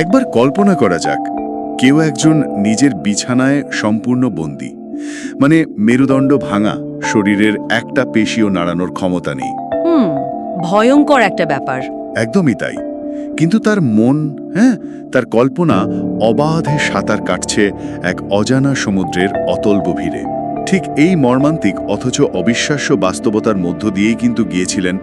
একবার কল্পনা করা যাক, কেউ একজন নিজের বিছানায় সম্পূর্ণ বন্দী, মানে মেরুদণ্ড ভাঙা, শরীরের একটা পেশিও নাড়ানোর ক্ষমতা নেই। ভয়ঙ্কর একটা ব্যাপার। একদমই তাই। কিন্তু তার মন, তার কল্পনা অবাধে সাঁতার কাটছে এক অজানা সমুদ্রের অতল গভীরে। ঠিক এই মর্মান্তিক অথচ অবিশ্বাস্য বাস্তবতার মধ্য দিয়েই কিন্তু গিয়েছিলেন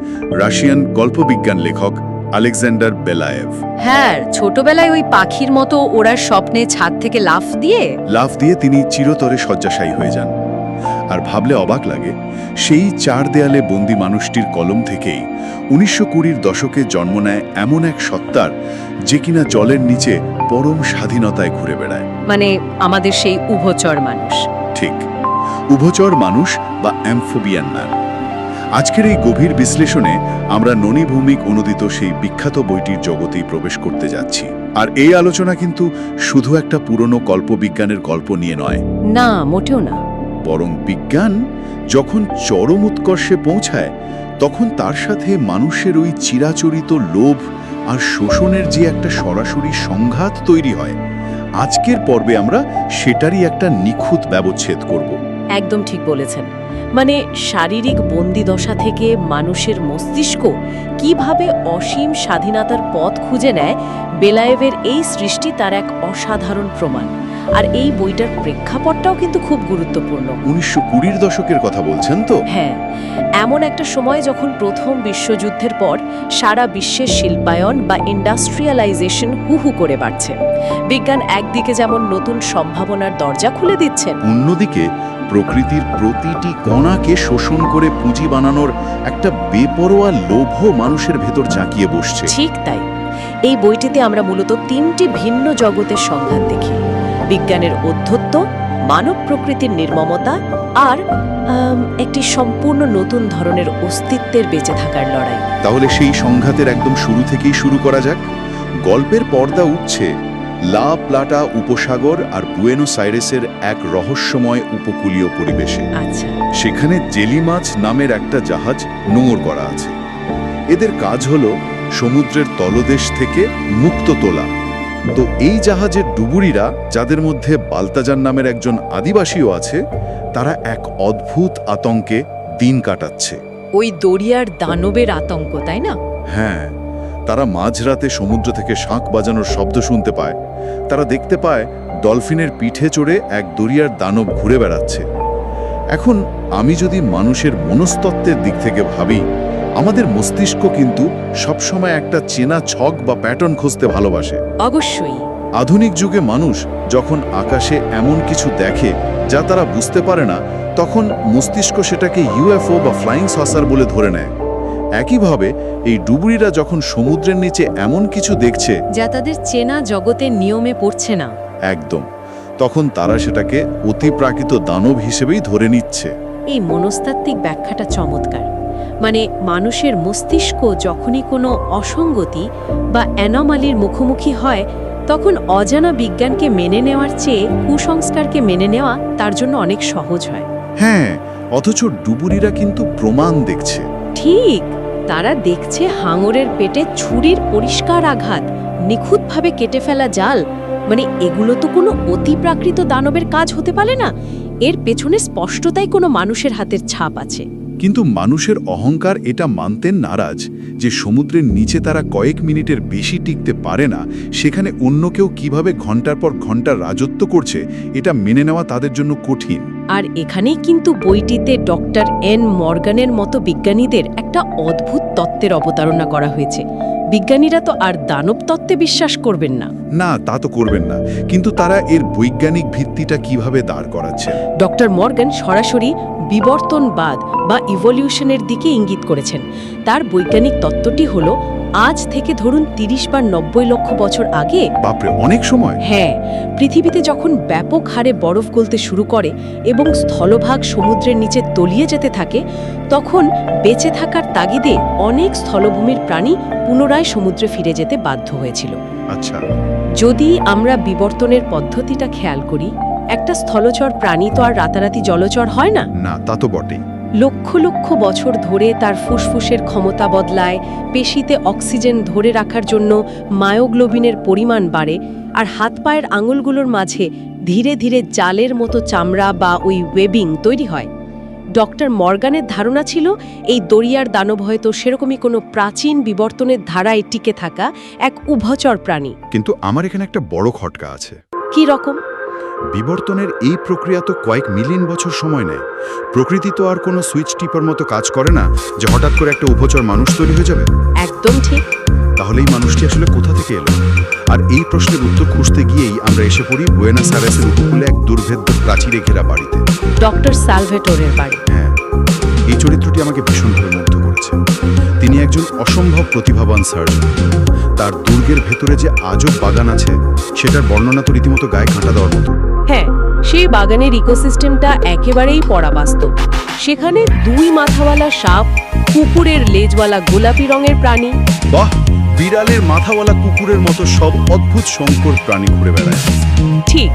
রাশিয়ান গল্পবিজ্ঞান লেখক আলেকজান্ডার বেলায়েভ। হ্যাঁ, ছোটবেলায় ওই পাখির মতো ওড়ার স্বপ্নে ছাদ থেকে লাফ দিয়ে তিনি চিরতরে শয্যাশায়ী হয়ে যান। আর ভাবলে অবাক লাগে, সেই চার দেয়ালে বন্দি মানুষটির কলম থেকেই 1920-র দশকে জন্ম নেয় এমন এক সত্তার, যে কিনা জলের নিচে পরম স্বাধীনতায় ঘুরে বেড়ায়। মানে আমাদের সেই উভচর মানুষ। ঠিক, উভচর মানুষ বা অ্যাম্ফোবিয়ান ম্যান। আজকের এই গভীর বিশ্লেষণে আমরা ননী ভৌমিক অনুদিত সেই বিখ্যাত বইটির জগতেই প্রবেশ করতে যাচ্ছি। আর এই আলোচনা কিন্তু শুধু একটা পুরনো কল্পবিজ্ঞানের গল্প নিয়ে নয়। না, মোটেও না। বরং বিজ্ঞান যখন চরম উৎকর্ষে পৌঁছায়, তখন তার সাথে মানুষের ওই চিরাচরিত লোভ আর শোষণের যে একটা সরাসরি সংঘাত তৈরি হয়। আজকের পর্বে আমরা সেটারই একটা নিখুঁত ব্যবচ্ছেদ করব। একদম ঠিক বলেছেন। মানে শারীরিক বন্দিদশা থেকে মানুষের মস্তিষ্ক কিভাবে অসীম স্বাধীনতার পথ খুঁজে নেয়, বেলায়েভের এই সৃষ্টি তার এক অসাধারণ প্রমাণ। আর এই বইটার প্রেক্ষাপটটাও কিন্তু খুব গুরুত্বপূর্ণ। 1920-র দশকের কথা বলছেন তো? হ্যাঁ, এমন একটা সময় যখন প্রথম বিশ্বযুদ্ধের পর সারা বিশ্বের শিল্পায়ন বা ইন্ডাস্ট্রিয়ালাইজেশন হু করে বাড়ছে। বিজ্ঞান একদিকে যেমন নতুন সম্ভাবনার দরজা খুলে দিচ্ছেন, অন্যদিকে প্রকৃতির প্রতিটি কণাকে শোষণ করে পুঁজি বানানোর একটা বেপরোয়া লোভ মানুষের ভেতর জাঁকিয়ে বসছে। ঠিক তাই। এই বইটিতে আমরা মূলত তিনটি ভিন্ন জগতের সংঘাত দেখি: বিজ্ঞানের অধ্যত্ব, মানব প্রকৃতির নির্মমতা, আর একটি সম্পূর্ণ নতুন ধরনের অস্তিত্বের বেঁচে থাকার লড়াই। তাহলে সেই সংঘাতের একদম শুরু থেকেই শুরু করা যাক। গল্পের পর্দা উঠছে লা প্লাটা উপসাগর আর বুয়েনোস আইরেসের এক রহস্যময় উপকূলীয় পরিবেশে। আচ্ছা। সেখানে জেলি মাছ নামের একটা জাহাজ নোঙর করা আছে। এদের কাজ হলো সমুদ্রের তলদেশ থেকে মুক্ত তোলা। তো এই জাহাজের ডুবুরিরা, যাদের মধ্যে বালতাজার নামের একজন আদিবাসীও আছে, তারা এক অদ্ভুত আতঙ্কে দিন কাটাচ্ছে। ওই দরিয়ার দানবের আতঙ্ক, তাই না? হ্যাঁ, তারা মাঝরাতে সমুদ্র থেকে শাঁখ বাজানোর শব্দ শুনতে পায়। তারা দেখতে পায় ডলফিনের পিঠে চড়ে এক দরিয়ার দানব ঘুরে বেড়াচ্ছে। এখন আমি যদি মানুষের মনস্তত্ত্বের দিক থেকে ভাবি, আমাদের মস্তিষ্ক কিন্তু সবসময় একটা চেনা ছক বা প্যাটার্ন খুঁজতে ভালোবাসে। অবশ্যই। আধুনিক যুগে মানুষ যখন আকাশে এমন কিছু দেখে যা তারা বুঝতে পারে না, তখন মস্তিষ্ক সেটাকে ইউএফও বা ফ্লাইং সসার বলে ধরে নেয়। একইভাবে এই ডুবুরিরা যখন সমুদ্রের নিচে এমন কিছু দেখছে যা তাদের চেনা জগতের নিয়মে পড়ছে না, একদম, তখন তারা সেটাকে অতিপ্রাকৃত দানব হিসেবেই ধরে নিচ্ছে। এই মনস্তাত্ত্বিক ব্যাখ্যাটা চমৎকার। মানে মানুষের মস্তিষ্ক যখনই কোনো অসঙ্গতি বা অ্যানোমালির মুখোমুখি হয়, তখন অজানা বিজ্ঞানকে মেনে নেওয়ার চেয়ে কুসংস্কারকে মেনে নেওয়া তার জন্য অনেক সহজ হয়। হ্যাঁ, অথচ ডুবুরিরা কিন্তু প্রমাণ দেখছে। ঠিক, তারা দেখছে হাঙরের পেটে ছুরির পরিষ্কার আঘাত, নিখুঁতভাবে কেটে ফেলা জাল। মানে এগুলো তো কোনো অতিপ্রাকৃত দানবের কাজ হতে পারে না। এর পেছনে স্পষ্টতাই কোনো মানুষের হাতের ছাপ আছে। কিন্তু মানুষের অহংকার এটা মানতে নারাজ যে সমুদ্রের নিচে তারা কয়েক মিনিটের বেশি টিকতে পারে না, সেখানে অন্য কেউ কিভাবে ঘন্টার পর ঘন্টা রাজত্ব করছে এটা মেনে নেওয়া তাদের জন্য কঠিন। আর এখানেই কিন্তু বইটিতে ডক্টর এন মর্গানের মতো বিজ্ঞানীদের একটা অদ্ভুত তত্ত্বের অবতারণা করা হয়েছে। বিজ্ঞানীরা তো আর দানব তত্ত্বে বিশ্বাস করবেন না। না, তা তো করবেন না, কিন্তু তারা এর বৈজ্ঞানিক ভিত্তিটা কিভাবে দাঁড় করাচ্ছে? ডক্টর মর্গান সরাসরি বিবর্তনবাদ বা ইভলিউশনের দিকে ইঙ্গিত করেছেন। তার বৈজ্ঞানিক তত্ত্বটি হলো, আজ থেকে ধরুন 30 বা 90 লক্ষ বছর আগে, বাপরে, অনেক সময়। হ্যাঁ, পৃথিবীতে যখন ব্যাপক হারে বরফ গলতে শুরু করে এবং স্থলভাগ সমুদ্রের নিচে তলিয়ে যেতে থাকে, তখন বেঁচে থাকার তাগিদে অনেক স্থলভূমির প্রাণী পুনরায় সমুদ্রে ফিরে যেতে বাধ্য হয়েছিল। আচ্ছা। যদি আমরা বিবর্তনের পদ্ধতিটা খেয়াল করি, একটা স্থলচর প্রাণী তো আর রাতারাতি জলচর হয় না। না, তা তো বটেই। লক্ষ লক্ষ বছর ধরে তার ফুসফুসের ক্ষমতা বদলায়, পেশিতে অক্সিজেন ধরে রাখার জন্য মায়োগ্লোবিনের পরিমাণ বাড়ে, আর হাত পায়ের আঙুলগুলোর মাঝে ধীরে ধীরে জালের মতো চামড়া বা ওই ওয়েবিং তৈরি হয়। ডক্টর মর্গানের ধারণা ছিল এই দরিয়ার দানব হয়তো সেরকমই কোনো প্রাচীন বিবর্তনের ধারায় টিকে থাকা এক উভচর প্রাণী। কিন্তু আমার এখানে একটা বড় খটকা আছে। কি রকম? বিবর্তনের এই প্রক্রিয়া তো কয়েক মিলিয়ন বছর সময় নেয়। প্রকৃতি তো আর কোনো সুইচ টিপার মতো কাজ করে না যে হঠাৎ করে একটা উভচর মানুষ তৈরি হয়ে যাবে। একদম ঠিক। তাহলে এই মানুষটি আসলে কোথা থেকে এলো? আর এই প্রশ্নের উত্তর খুঁজতে গিয়েই আমরা এসে পড়ি বুয়েনোস আইরেসের উপকূলে এক দুর্ভেদ্য প্রাচীরে ঘেরা বাড়িতে। ডক্টর সালভেটোরের বাড়ি। হ্যাঁ, এই চরিত্রটি আমাকে ভীষণভাবে মুগ্ধ করেছে। তিনি একজন অসম্ভব প্রতিভাবান সার্জন। তার দুর্গের ভেতরে যে আজব বাগান আছে সেটার বর্ণনা তো রীতিমতো গায়ে কাঁটা দেওয়ার মতো। হ্যাঁ, সেই বাগানের ইকোসিস্টেমটা একেবারেই পরাবাস্তব। সেখানে 2 মাথাওয়ালা সাপ, কুকুরের লেজওয়ালা গোলাপি রঙের প্রাণী। বাহ, বিড়ালের মাথাওয়ালা কুকুরের মতো সব অদ্ভুত সংকর প্রাণী ঘুরে বেড়ায়। ঠিক।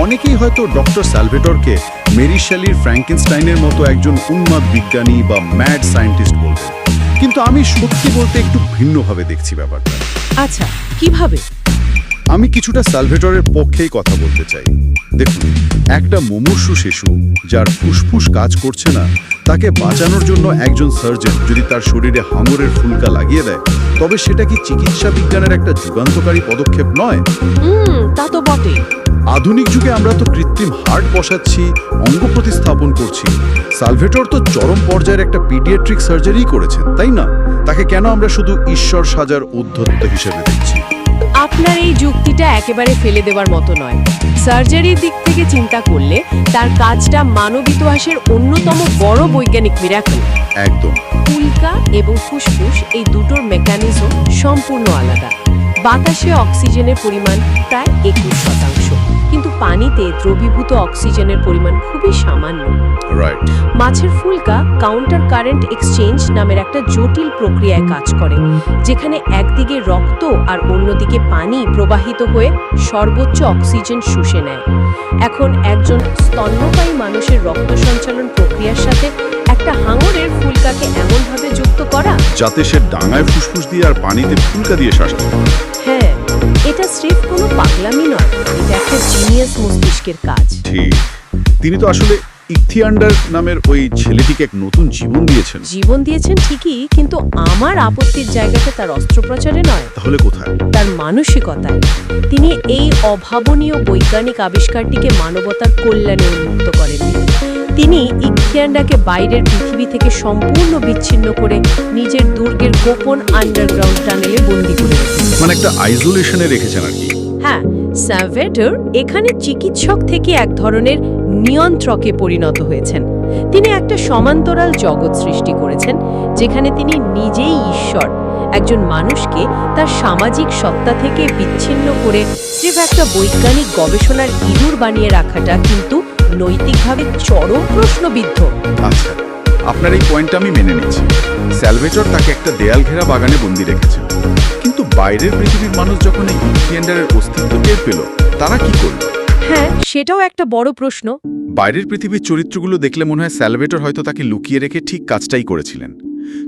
অনেকেই হয়তো ডক্টর সালভেটরকে মেরি শেলির ফ্র্যাঙ্কেনস্টাইনের মতো একজন উন্মাদ বিজ্ঞানী বা ম্যাড সায়েন্টিস্ট বলবেন, কিন্তু আমি সত্যি বলতে একটু ভিন্নভাবে দেখছি ব্যাপারটা। আচ্ছা, কিভাবে? আমি কিছুটা সালভেটরের পক্ষেই কথা বলতে চাই। দেখুন, একটা মুমূর্ষু শিশু যার ফুসফুস কাজ করছে না, তাকে বাঁচানোর জন্য একজন সার্জন যদি তার শরীরে হাঙরের ফুলকা লাগিয়ে দেয়, তবে সেটা কি চিকিৎসা বিজ্ঞানের একটা যুগান্তকারী পদক্ষেপ নয়? তা তো বটে। আধুনিক যুগে আমরা তো কৃত্রিম হার্ট বসাচ্ছি, অঙ্গ প্রতিস্থাপন করছি। সালভেটর তো চরম পর্যায়ের একটা পিডিয়াট্রিক সার্জারি করেছেন, তাই না? তাকে কেন আমরা শুধু ঈশ্বর সাজার উদ্ধত্ত হিসেবে দেখছি? আপনার এই যুক্তিটা একেবারে ফেলে দেওয়ার মতো নয়। সার্জারির দিক থেকে চিন্তা করলে তার কাজটা মানব ইতিহাসের অন্যতম বড় বৈজ্ঞানিক মিরাকল। একদম। ফুলকা এবং ফুসফুস এই দুটোর মেকানিজম সম্পূর্ণ আলাদা। বাতাসে অক্সিজেনের পরিমাণ প্রায় 21%, কিন্তু পানিতে দ্রবীভূত অক্সিজেনের পরিমাণ খুবই সামান্য। রাইট। মাছের ফুলকা কাউন্টার কারেন্ট এক্সচেঞ্জ নামের একটা জটিল প্রক্রিয়ায় কাজ করে, যেখানে একদিকে রক্ত আর অন্যদিকে পানি প্রবাহিত হয়ে সর্বোচ্চ অক্সিজেন শুষে নেয়। এখন একজন স্তন্যপায়ী মানুষের রক্ত সঞ্চালন প্রক্রিয়ার সাথে একটা হাঙরের ফুলকাকে এমনভাবে যুক্ত করা যাতে সে ডাঙায় ফুসফুস দিয়ে আর পানিতে ফুলকা দিয়ে শ্বাস নেয়। হ্যাঁ, এটা স্রেফ কোনো পাগলামি নয়, এটা একটা জিনিয়াস মস্তিষ্কের কাজ। ঠিক। তিনি তো আসলে ইকথিয়ান্ডার নামের ওই ছেলেটিকে এক নতুন জীবন দিয়েছেন। জীবন দিয়েছেন ঠিকই, কিন্তু আমার আপত্তির জায়গাটা তার অস্ত্রোপচারে নয়। তাহলে কোথায়? তার মানসিকতায়। তিনি এই অভাবনীয় বৈজ্ঞানিক আবিষ্কারটিকে মানবতার কল্যাণে উন্মুক্ত করেননি। তিনি ইকথিয়ান্ডাকে বাইরের পৃথিবী থেকে সম্পূর্ণ বিচ্ছিন্ন করে নিজের দুর্গের গোপন আন্ডারগ্রাউন্ড টানেলে বন্দী করে রেখেছেন। মানে একটা আইসোলেশনে রেখেছেন আর কি। হ্যাঁ, সালভেটর এখানে চিকিৎসক থেকে এক ধরনের নিয়ন্ত্রকে পরিণত হয়েছেন। তিনি একটা সমান্তরাল জগৎ সৃষ্টি করেছেন, যেখানে তিনি নিজেই ঈশ্বর। একজন মানুষকে তার সামাজিক সত্তা থেকে বিচ্ছিন্ন করে স্রেফ একটা বৈজ্ঞানিক গবেষণার ইঁদুর বানিয়ে রাখাটা কিন্তু নৈতিকভাবে চরম প্রশ্নবিদ্ধ। আচ্ছা, আপনার এই পয়েন্টটা আমি মেনে নিচ্ছি। সালভেটর তাকে একটা দেয়াল ঘেরা বাগানে বন্দি রেখেছেন, কিন্তু বাইরের পৃথিবীর মানুষ যখন এই ইকথিয়ান্ডারের অস্তিত্ব টের পেল, তারা কি করল? হ্যাঁ, সেটাও একটা বড় প্রশ্ন। বাইরের পৃথিবীর চরিত্রগুলো দেখলে মনে হয় সালভেটর হয়তো তাকে লুকিয়ে রেখে ঠিক কাজটাই করেছিলেন।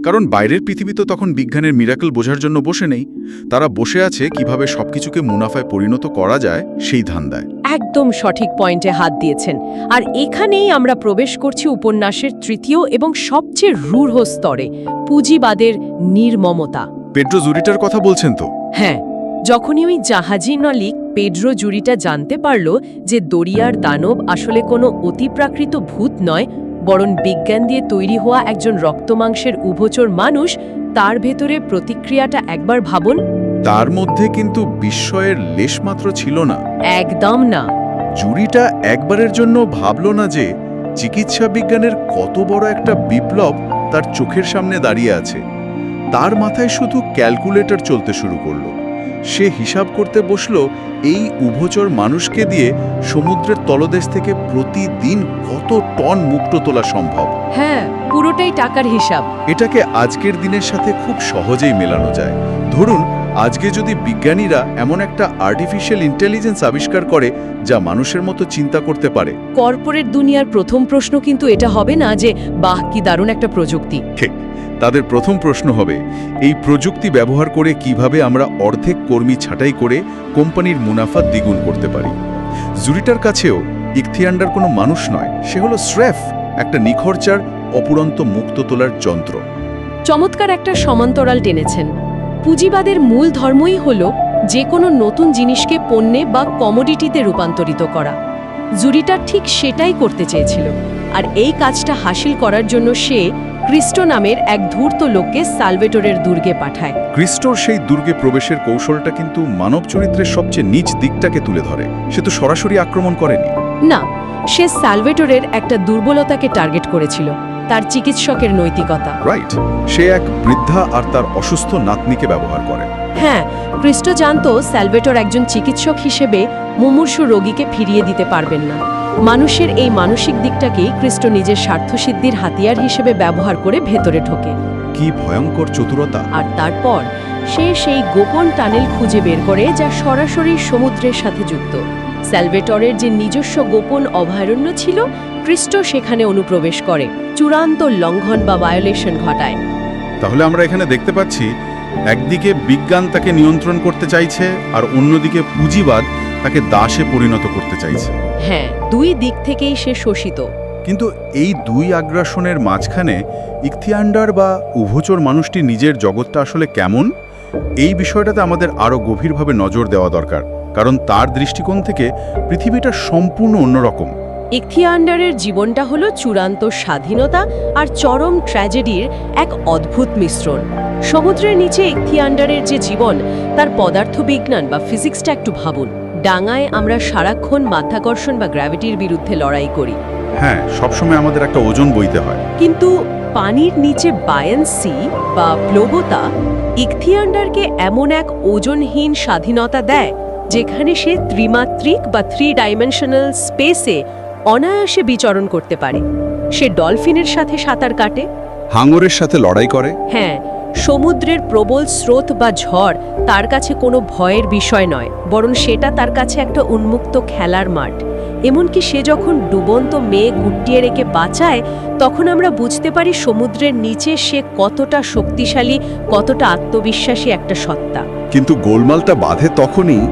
কারণ বাইরের পৃথিবী তো তখন বিজ্ঞানের মিরাকল বোঝার জন্য বসে নেই, তারা বসে আছে কিভাবে সবকিছুকে মুনাফায় পরিণত করা যায় সেই ধান্দায়। একদম সঠিক পয়েন্টে হাত দিয়েছেন। আর এখানেই আমরা প্রবেশ করছি উপন্যাসের তৃতীয় এবং সবচেয়ে রূঢ় স্তরে, পুঁজিবাদের নির্মমতা। পেড্রো জুরিটার কথা বলছেন তো? হ্যাঁ, যখনই ওই জাহাজি মালিক পেড্রো জুরিটা জানতে পারল যে দরিয়ার দানব আসলে কোনো অতিপ্রাকৃত ভূত নয়, বরং বিজ্ঞান দিয়ে তৈরি হওয়া একজন রক্তমাংসের উভচর মানুষ, তার ভেতরে প্রতিক্রিয়াটা একবার ভাবুন। তার মধ্যে কিন্তু বিস্ময়ের লেশমাত্র ছিল না। একদম না। জুরিটা একবারের জন্য ভাবল না যে চিকিৎসা বিজ্ঞানের কত বড় একটা বিপ্লব তার চোখের সামনে দাঁড়িয়ে আছে। তার মাথায় শুধু ক্যালকুলেটর চলতে শুরু করলো। সে হিসাব করতে বসলো এই উভচর মানুষকে দিয়ে সমুদ্রের তলদেশ থেকে প্রতিদিন কত টন মুক্তো তোলা সম্ভব। হ্যাঁ, পুরোটাই টাকার হিসাব। এটাকে আজকের দিনের সাথে খুব সহজেই মেলানো যায়। ধরুন আজকে যদি বিজ্ঞানীরা এমন একটা আর্টিফিশিয়াল ইন্টেলিজেন্স আবিষ্কার করে যা মানুষের মতো চিন্তা করতে পারে, কর্পোরেট দুনিয়ার প্রথম প্রশ্ন কিন্তু এটা হবে না যে বাহ কি দারুণ একটা প্রযুক্তি। ঠিক, তাদের প্রথম প্রশ্ন হবে এই প্রযুক্তি ব্যবহার করে কিভাবে আমরা অর্ধেক কর্মী ছাঁটাই করে কোম্পানির মুনাফা দ্বিগুণ করতে পারি। জুরিটার কাছেও ইকথিয়ান্ডার কোনো মানুষ নয়, সে হলো স্রেফ একটা নিখরচার অপুরন্ত মুক্ত তোলার যন্ত্র। চমৎকার একটা সমান্তরাল টেনেছেন। পুঁজিবাদের মূল ধর্মই হল যে কোনো নতুন জিনিসকে পণ্যে বা কমোডিটিতে রূপান্তরিত করা। জুরিটার ঠিক সেটাই করতে চেয়েছিল, আর এই কাজটা হাসিল করার জন্য সে ক্রিস্টো নামের এক ধূর্ত লোককে সালভেটরের দুর্গে পাঠায়। ক্রিস্টোর সেই দুর্গে প্রবেশের কৌশলটা কিন্তু মানব চরিত্রের সবচেয়ে নিচ দিকটাকে তুলে ধরে। সে তো সরাসরি আক্রমণ করেনি। না, সে সালভেটরের একটা দুর্বলতাকে টার্গেট করেছিল, তার চিকিৎসকের নৈতিকতা। রাইট, সে এক বৃদ্ধা আর তার অসুস্থ নাতনিকে ব্যবহার করে। হ্যাঁ, ক্রিস্টো জানতো সালভেটর একজন চিকিৎসক হিসেবে মুমূর্ষু রোগীকে ফিরিয়ে দিতে পারবেন না। মানুষের এই মানসিক দিকটাকেই ক্রিস্টো নিজের স্বার্থসিদ্ধির হাতিয়ার হিসেবে ব্যবহার করে ভেতরে ঢোকে। কি ভয়ঙ্কর চতুরতা! আর তারপর সে সেই গোপন টানেল খুঁজে বের করে যা সরাসরি সমুদ্রের সাথে যুক্ত। সালভেটরের যে নিজস্ব গোপন অভয়ারণ্য ছিল, ক্রিস্টো সেখানে অনুপ্রবেশ করে, চূড়ান্ত লঙ্ঘন বা ভায়োলেশন ঘটায়। তাহলে আমরা এখানে দেখতে পাচ্ছি একদিকে বিজ্ঞান তাকে নিয়ন্ত্রণ করতে চাইছে আর অন্যদিকে পুঁজিবাদ তাকে দাসে পরিণত করতে চাইছে। হ্যাঁ, দুই দিক থেকেই সে শোষিত। কিন্তু এই দুই আগ্রাসনের মাঝখানে ইকথিয়ান্ডার বা উভচর মানুষটি নিজের জগৎটা আসলে কেমন, এই বিষয়টাতে আমাদের আরও গভীরভাবে নজর দেওয়া দরকার, কারণ তার দৃষ্টিকোণ থেকে পৃথিবীটা সম্পূর্ণ অন্যরকম। ইকথিয়ান্ডারের জীবনটা হলো চূড়ান্ত স্বাধীনতা আর চরম ট্র্যাজেডির এক অদ্ভুত মিশ্রণ। সমুদ্রের নিচে ইকথিয়ান্ডারের যে জীবন, তার পদার্থবিজ্ঞান বা ফিজিক্সটা একটু ভাবুন। ডাঙায় আমরা সারাক্ষণ মাধ্যাকর্ষণ বা গ্র্যাভিটির বিরুদ্ধে লড়াই করি। হ্যাঁ, সবসময় আমাদের একটা ওজন বইতে হয়। কিন্তু পানির নিচে বায়ান্সি বা প্লবতা ইকথিয়ান্ডারকে এমন এক ওজনহীন স্বাধীনতা দেয় যেখানে সে ত্রিমাত্রিক বা 3 ডাইমেনশনাল স্পেসে অনায়াসে বিচরণ করতে পারে। সে ডলফিনের সাথে সাঁতার কাটে, হাঙরের সাথে লড়াই করে। হ্যাঁ, সমুদ্রের প্রবল স্রোত বা ঝড় তার কাছে কোনো ভয়ের বিষয় নয়, বরং সেটা তার কাছে একটা উন্মুক্ত খেলার মাঠ। এমনকি সে যখন ডুবন্ত মেয়ে গুটিয়ে রেখে বাঁচায়, তখন আমরা বুঝতে পারি সমুদ্রের নিচে সে কতটা শক্তিশালী, কতটা আত্মবিশ্বাসী একটা সত্তা। কিন্তু গোলমালটা বাধে তখনই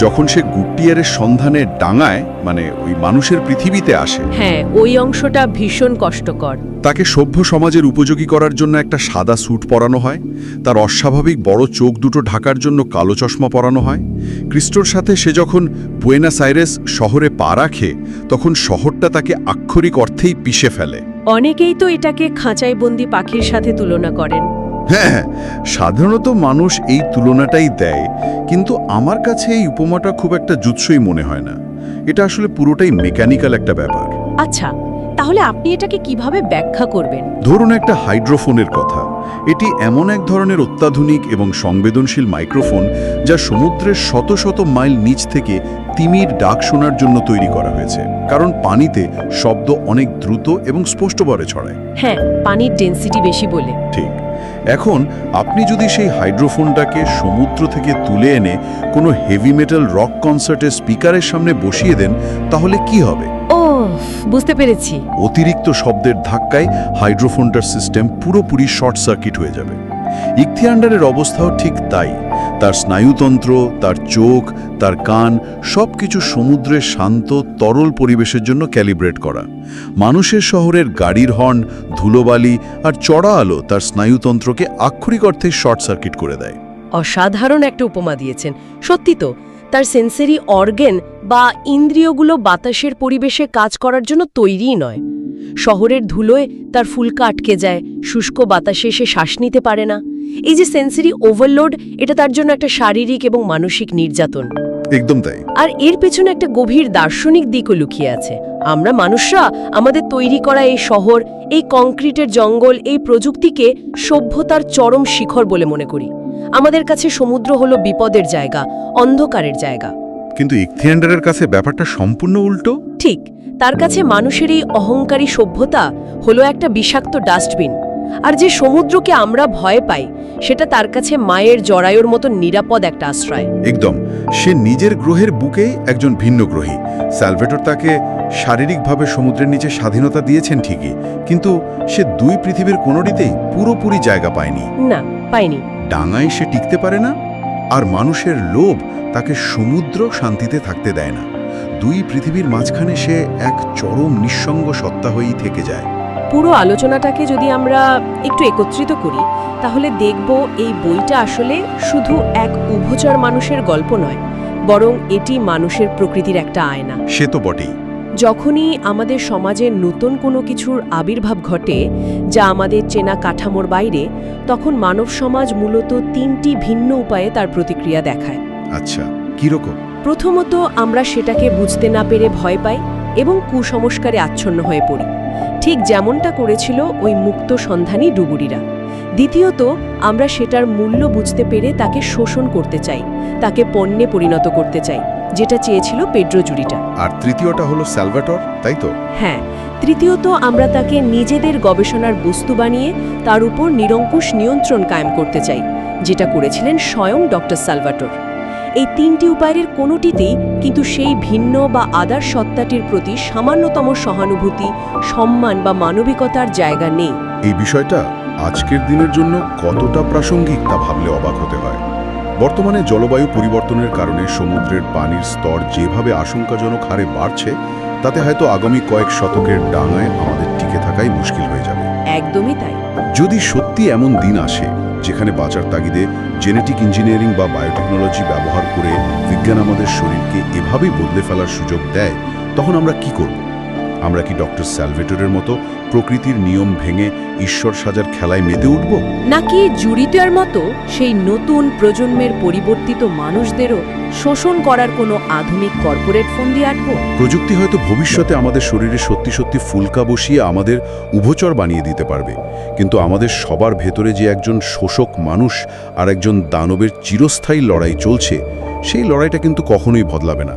যখন সে গুটিয়ারের সন্ধানে ডাঙায়, মানে ওই মানুষের পৃথিবীতে আসে। হ্যাঁ, ওই অংশটা ভীষণ কষ্টকর। তাকে সভ্য সমাজের উপযোগী করার জন্য একটা সাদা স্যুট পরানো হয়, তার অস্বাভাবিক বড় চোখ দুটো ঢাকার জন্য কালো চশমা পরানো হয়। ক্রিস্টোর সাথে সে যখন বুয়েনাস আইরেস শহরে পা রাখে, তখন শহরটা তাকে আক্ষরিক অর্থেই পিষে ফেলে। অনেকেই তো এটাকে খাঁচায় বন্দি পাখির সাথে তুলনা করেন। হ্যাঁ, সাধারণত মানুষ এই তুলনাটাই দেয়, কিন্তু আমার কাছে এই উপমাটা খুব একটা জুৎসই মনে হয় না। এটা আসলে পুরোটাই মেকানিক্যাল একটা ব্যাপার। আচ্ছা, তাহলে আপনি এটাকে কিভাবে ব্যাখ্যা করবেন? ধরুন একটা হাইড্রোফোনের কথা। এটি এমন এক ধরনের অত্যাধুনিক এবং সংবেদনশীল মাইক্রোফোন যা সমুদ্রের শত শত মাইল নিচ থেকে তিমির ডাক শোনার জন্য তৈরি করা হয়েছে, কারণ পানিতে শব্দ অনেক দ্রুত এবং স্পষ্টভাবে ছড়ায়। হ্যাঁ, পানির ডেনসিটি বেশি বলে। ঠিক। এখন আপনি যদি সেই হাইড্রোফোনটাকে সমুদ্র থেকে তুলে এনে কোনো হেভি মেটাল রক কনসার্টের স্পিকারের সামনে বসিয়ে দেন, তাহলে কি হবে? ও, বুঝতে পেরেছি। অতিরিক্ত শব্দের ধাক্কায় হাইড্রোফোনটার সিস্টেম পুরোপুরি শর্ট সার্কিট হয়ে যাবে। ইকথিয়ান্ডারের অবস্থাও ঠিক তাই। তার স্নায়ুতন্ত্র, তার চোখ, তার কান সবকিছু সমুদ্রের শান্ত তরল পরিবেশের জন্য ক্যালিব্রেট করা। মানুষের শহরের গাড়ির হর্ন, ধুলোবালি আর চড়া আলো তার স্নায়ুতন্ত্রকে আক্ষরিক অর্থে শর্ট সার্কিট করে দেয়। অসাধারণ একটা উপমা দিয়েছেন। সত্যি তো, তার সেন্সরি অর্গান বা ইন্দ্রিয়গুলো বাতাসের পরিবেশে কাজ করার জন্য তৈরিই নয়। শহরের ধুলোয় তার ফুলকা আটকে যায়, শুষ্ক বাতাসে সে শ্বাস নিতে পারে না। এই যে সেন্সরি ওভারলোড, এটা তার জন্য একটা শারীরিক এবং মানসিক নির্যাতন। একদম তাই। আর এর পেছনে একটা গভীর দার্শনিক দিকও লুকিয়ে আছে। আমরা মানুষরা আমাদের তৈরি করা এই শহর, এই কংক্রিটের জঙ্গল, এই প্রযুক্তিকে সভ্যতার চরম শিখর বলে মনে করি। আমাদের কাছে সমুদ্র হলো বিপদের জায়গা, অন্ধকারের জায়গা। কিন্তু ইকথিয়ান্ডারের কাছে ব্যাপারটা সম্পূর্ণ উল্টো। ঠিক, তার কাছে মানুষের এই অহংকারী সভ্যতা হলো একটা বিষাক্ত ডাস্টবিন। আর যে সমুদ্রকে আমরা ভয় পাই সেটা তার কাছে মায়ের জরায়ুর মতো নিরাপদ একটা আশ্রয়। একদম, সে নিজের গ্রহের বুকেই একজন ভিন্ন গ্রহী। স্যালভেটর তাকে শারীরিকভাবে সমুদ্রের নিচে স্বাধীনতা দিয়েছেন ঠিকই, কিন্তু সে দুই পৃথিবীর কোনোটিতেই পুরোপুরি জায়গা পায়নি। না, পায়নি। ডাঙায় সে টিকতে পারে না, আর মানুষের লোভ তাকে সমুদ্র শান্তিতে থাকতে দেয় না। দুই পৃথিবীর মাঝখানে সে এক চরম নিঃসঙ্গ সত্তা হয়েই থেকে যায়। পুরো আলোচনাটাকে যদি আমরা একটু একত্রিত করি তাহলে দেখব এই বইটা আসলে শুধু এক উভচর মানুষের গল্প নয়, বরং এটি মানুষের প্রকৃতির একটা আয়না। সে তো বটেই। যখনই আমাদের সমাজে নতুন কোনো কিছুর আবির্ভাব ঘটে যা আমাদের চেনা কাঠামোর বাইরে, তখন মানব সমাজ মূলত তিনটি ভিন্ন উপায়ে তার প্রতিক্রিয়া দেখায়। আচ্ছা, কিরকম? প্রথমত, আমরা সেটাকে বুঝতে না পেরে ভয় পাই এবং কুসংস্কারে আচ্ছন্ন হয়ে পড়ি, ঠিক যেমনটা করেছিল ওই মুক্ত সন্ধানী ডুবুরিরা। দ্বিতীয়ত, আমরা সেটার মূল্য বুঝতে পেরে তাকে শোষণ করতে চাই, তাকে পণ্যে পরিণত করতে চাই, যেটা চেয়েছিল পেড্রো জুরিটা। আর তৃতীয়টা হলো স্যালভেটর, তাই তো? হ্যাঁ, তৃতীয়ত আমরা তাকে নিজেদের গবেষণার বস্তু বানিয়ে তার উপর নিরঙ্কুশ নিয়ন্ত্রণ কায়েম করতে চাই, যেটা করেছিলেন স্বয়ং ডক্টর স্যালভাটর। এই তিনটি উপায়ের কোনোটিতেই কিন্তু সেই ভিন্ন বা আদার সত্তাটির প্রতি সামান্যতম সহানুভূতি, সম্মান বা মানবিকতার জায়গা নেই। এই বিষয়টা আজকের দিনের জন্য কতটা প্রাসঙ্গিক তা ভাবলে অবাক হতে হয়। বর্তমানে জলবায়ু পরিবর্তনের কারণে সমুদ্রের পানির স্তর যেভাবে আশঙ্কাজনক হারে বাড়ছে, তাতে হয়তো আগামী কয়েক শতকের ডাঙায় আমাদের টিকে থাকাই মুশকিল হয়ে যাবে। একদমই তাই। যদি সত্যি এমন দিন আসে যেখানে বাঁচার তাগিদে জেনেটিক ইঞ্জিনিয়ারিং বা বায়োটেকনোলজি ব্যবহার করে বিজ্ঞান আমাদের শরীরকে এভাবেই বদলে ফেলার সুযোগ দেয়, তখন আমরা কি করব? আমরা কি ডক্টর স্যালভেটরের মতো প্রকৃতির নিয়ম ভেঙে ঈশ্বর সাজার খেলায় মেতে উঠব, নাকি জুরিটার মতো সেই নতুন প্রজন্মের পরিবর্তিত মানুষদেরও শোষণ করার কোনো আধুনিক কর্পোরেট ফন্দি আঁটব? প্রযুক্তি হয়তো ভবিষ্যতে আমাদের শরীরে সত্যি সত্যি ফুলকা বসিয়ে আমাদের উভচর বানিয়ে দিতে পারবে, কিন্তু আমাদের সবার ভেতরে যে একজন শোষক মানুষ আর একজন দানবের চিরস্থায়ী লড়াই চলছে, সেই লড়াইটা কিন্তু কখনোই বদলাবে না।